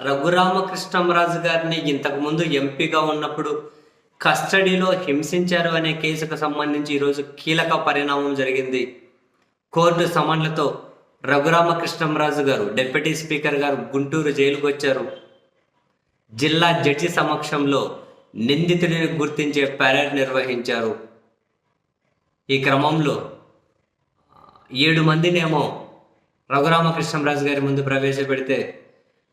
రఘురామకృష్ణంరాజు గారిని ఇంతకుముందు ఎంపీగా ఉన్నప్పుడు కస్టడీలో హింసించారు అనే కేసుకు సంబంధించి ఈరోజు కీలక పరిణామం జరిగింది. కోర్టు సమన్లతో రఘురామకృష్ణంరాజు గారు, డిప్యూటీ స్పీకర్ గారు గుంటూరు జైలుకు వచ్చారు. జిల్లా జడ్జి సమక్షంలో నిందితుడిని గుర్తించే పరేడ్ నిర్వహించారు. ఈ క్రమంలో 7 మందినేమో రఘురామకృష్ణంరాజు గారి ముందు ప్రవేశపెడితే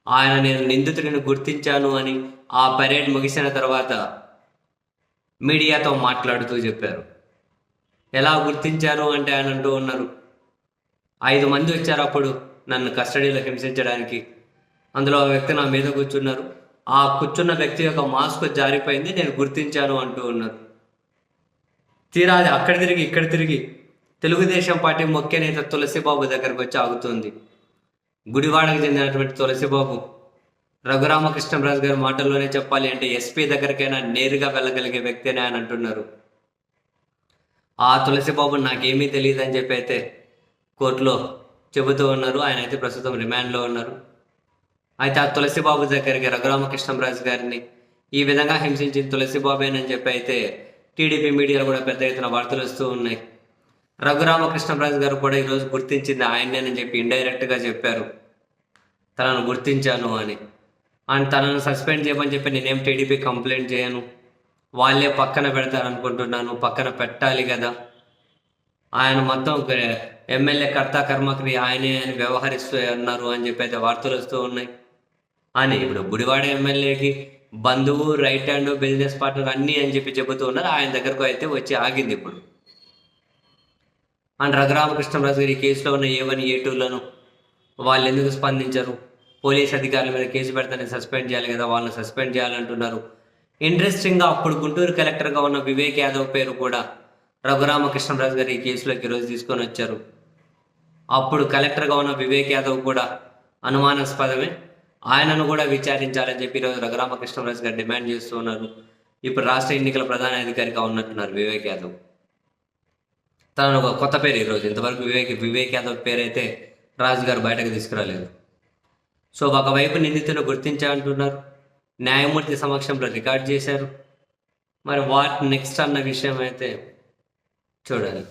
ఆయన నేను నిందితుడిని గుర్తించాను అని ఆ పరేడ్ ముగిసిన తర్వాత మీడియాతో మాట్లాడుతూ చెప్పారు. ఎలా గుర్తించారు అంటే ఆయన అంటూ ఉన్నారు, 5 మంది వచ్చారు అప్పుడు నన్ను కస్టడీలో హింసించడానికి. అందులో ఆ వ్యక్తి నా మీద కూర్చున్నారు. ఆ కూర్చున్న వ్యక్తి యొక్క మాస్క్ జారిపోయింది, నేను గుర్తించాను అంటూ ఉన్నారు. తీరా అది అక్కడ తిరిగి ఇక్కడ తిరిగి తెలుగుదేశం పార్టీ ముఖ్య నేత తులసిబాబు దగ్గరకు వచ్చి ఆగుతుంది. గుడివాడకు చెందినటువంటి తులసిబాబు రఘురామకృష్ణంరాజు గారి మాటల్లోనే చెప్పాలి అంటే ఎస్పీ దగ్గరికైనా నేరుగా వెళ్ళగలిగే వ్యక్తి అని ఆయన అంటున్నారు. ఆ తులసిబాబు నాకేమీ తెలియదు అని చెప్పి అయితే కోర్టులో చెబుతూ ఉన్నారు. ఆయన అయితే ప్రస్తుతం రిమాండ్లో ఉన్నారు. అయితే ఆ తులసిబాబు దగ్గరికి రఘురామకృష్ణంరాజు గారిని ఈ విధంగా హింసించిన తులసిబాబేనని చెప్పి అయితే టీడీపీ మీడియాలో కూడా పెద్ద ఎత్తున వార్తలు వస్తూ ఉన్నాయి. రఘురామకృష్ణంరాజు గారు కూడా ఈరోజు గుర్తించింది ఆయన్నేనని చెప్పి ఇండైరెక్ట్గా చెప్పారు, తనను గుర్తించాను అని. అండ్ తనను సస్పెండ్ చేయమని చెప్పి నేనేం టీడీపీ కంప్లైంట్ చేయను, వాళ్ళే పక్కన పెడతారనుకుంటున్నాను, పక్కన పెట్టాలి కదా. ఆయన మొత్తం ఎమ్మెల్యే కర్త కర్మక్రి ఆయనే అని వ్యవహరిస్తూ అన్నారు అని చెప్పి అయితే వార్తలు వస్తూ ఉన్నాయి. అని ఇప్పుడు గుడివాడ ఎమ్మెల్యేకి బంధువు, రైట్ హ్యాండ్, బిజినెస్ పార్ట్నర్ అన్నీ అని చెప్పి చెబుతూ ఉన్నారు. ఆయన దగ్గరకు అయితే వచ్చి ఆగింది ఇప్పుడు. అండ్ రఘురామకృష్ణంరాజు గారి కేసులో ఉన్న A1, A2లను వాళ్ళు ఎందుకు స్పందించరు? పోలీస్ అధికారుల మీద కేసు పెడితేనే సస్పెండ్ చేయాలి కదా, వాళ్ళని సస్పెండ్ చేయాలంటున్నారు. ఇంట్రెస్టింగ్గా అప్పుడు గుంటూరు కలెక్టర్గా ఉన్న వివేక్ యాదవ్ పేరు కూడా రఘురామకృష్ణంరాజు గారు ఈ కేసులోకి ఈరోజు తీసుకొని వచ్చారు. అప్పుడు కలెక్టర్గా ఉన్న వివేక్ యాదవ్ కూడా అనుమానాస్పదమే, ఆయనను కూడా విచారించాలని చెప్పి ఈరోజు రఘురామకృష్ణంరాజు గారు డిమాండ్ చేస్తూ ఉన్నారు. ఇప్పుడు రాష్ట్ర ఎన్నికల ప్రధాన అధికారిగా ఉన్నట్టున్నారు వివేక్ యాదవ్. తనను ఒక కొత్త పేరు ఈరోజు, ఇంతవరకు వివేక్ యాదవ్ పేరు అయితే రాజు గారు బయటకు తీసుకురాలేదు. సో ఒకవైపు నిందితులను గుర్తించాలంటున్నారు, న్యాయమూర్తి సమక్షంలో రికార్డ్ చేశారు. మరి వాట్ నెక్స్ట్ అన్న విషయం అయితే చూడాలి.